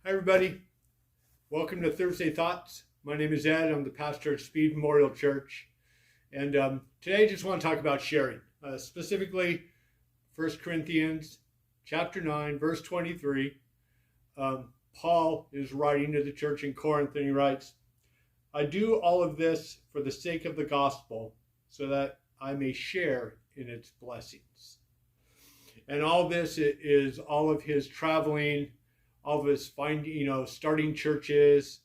Hi, everybody. Welcome to Thursday Thoughts. My name is Ed. I'm the pastor at Speed Memorial Church. And today I just want to talk about sharing, specifically 1 Corinthians chapter 9, verse 23. Paul is writing to the church in Corinth, and he writes, I do all of this for the sake of the gospel, so that I may share in its blessings. And all this is all of his traveling, all of his starting churches,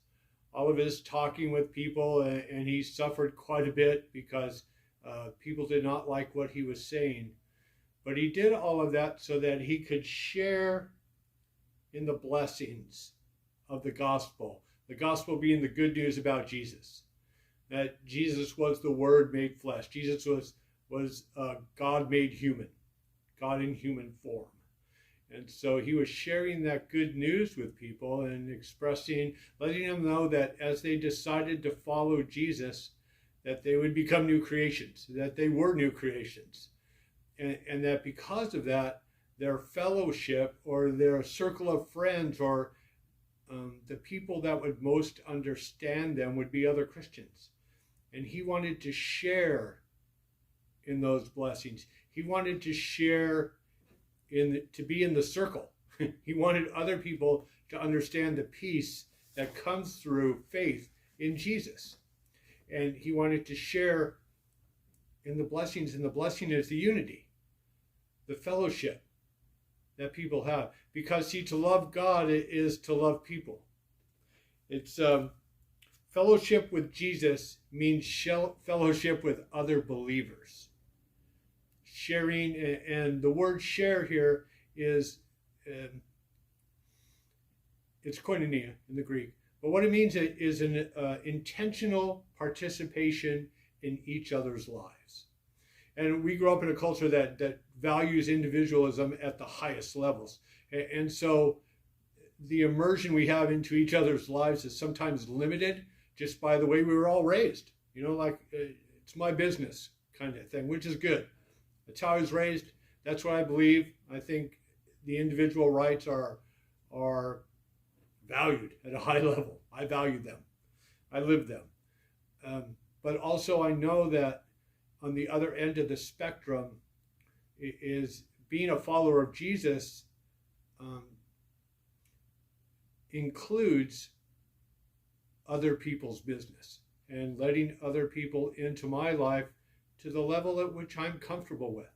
all of his talking with people, and he suffered quite a bit because people did not like what he was saying. But he did all of that so that he could share in the blessings of the gospel being the good news about Jesus, that Jesus was the Word made flesh. Jesus was God made human, God in human form. And so he was sharing that good news with people and letting them know that as they decided to follow Jesus, that they would become new creations, that they were new creations. And that because of that, their fellowship or their circle of friends or the people that would most understand them would be other Christians. And he wanted to share in those blessings. He wanted to share to be in the circle. He wanted other people to understand the peace that comes through faith in Jesus. And he wanted to share in the blessings, and the blessing is the unity, the fellowship that people have. Because see, to love God is to love people. It's fellowship with Jesus means fellowship with other believers. Sharing, and the word share here is it's koinonia in the Greek, but what it means is an intentional participation in each other's lives. And we grow up in a culture that values individualism at the highest levels, and so the immersion we have into each other's lives is sometimes limited just by the way we were all raised. Like it's my business kind of thing, which is good. That's how I was raised. That's what I believe. I think the individual rights are valued at a high level. I value them. I live them. But also I know that on the other end of the spectrum is being a follower of Jesus includes other people's business and letting other people into my life to the level at which I'm comfortable with.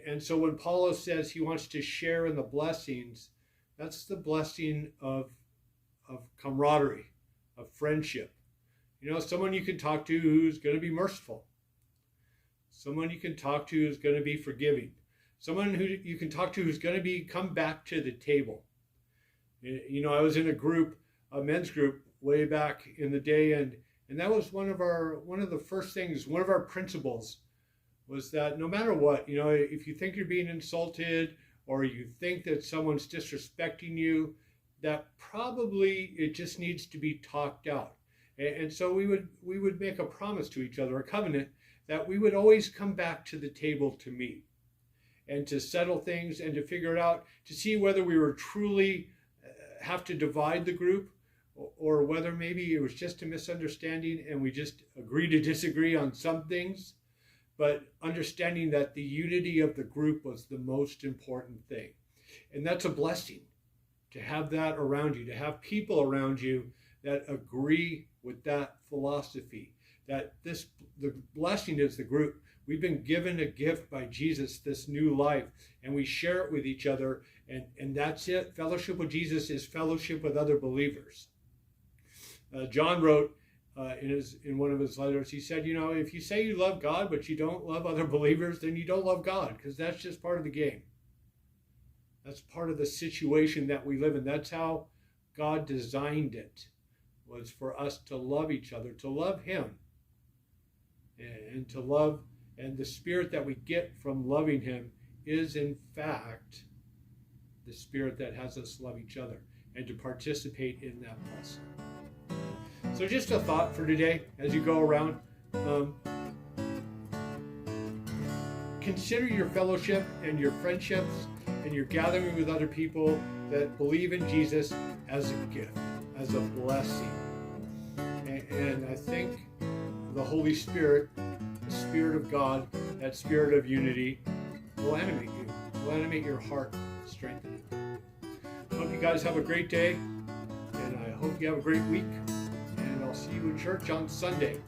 And so when Paul says he wants to share in the blessings, that's the blessing of camaraderie, of friendship. Someone you can talk to who's going to be merciful. Someone you can talk to who's going to be forgiving. Someone who you can talk to who's going to come back to the table. I was in a men's group way back in the day, and that was one of the first things, one of our principles was that no matter what, if you think you're being insulted or you think that someone's disrespecting you, that probably it just needs to be talked out. And so we would make a promise to each other, a covenant, that we would always come back to the table to meet and to settle things and to figure it out, to see whether we were truly have to divide the group, or whether maybe it was just a misunderstanding and we just agree to disagree on some things, but understanding that the unity of the group was the most important thing. And that's a blessing to have that around you, to have people around you that agree with that philosophy, that the blessing is the group. We've been given a gift by Jesus, this new life, and we share it with each other, and that's it. Fellowship with Jesus is fellowship with other believers. John wrote in one of his letters, he said, if you say you love God, but you don't love other believers, then you don't love God, because that's just part of the game. That's part of the situation that we live in. That's how God designed it, was for us to love each other, to love him, and to love, and the spirit that we get from loving him is in fact the spirit that has us love each other and to participate in that blessing. So just a thought for today as you go around. Consider your fellowship and your friendships and you're gathering with other people that believe in Jesus as a gift, as a blessing. And I think the Holy Spirit, the Spirit of God, that Spirit of unity, will animate you, will animate your heart, strengthen it. I hope you guys have a great day, and I hope you have a great week, and I'll see you in church on Sunday.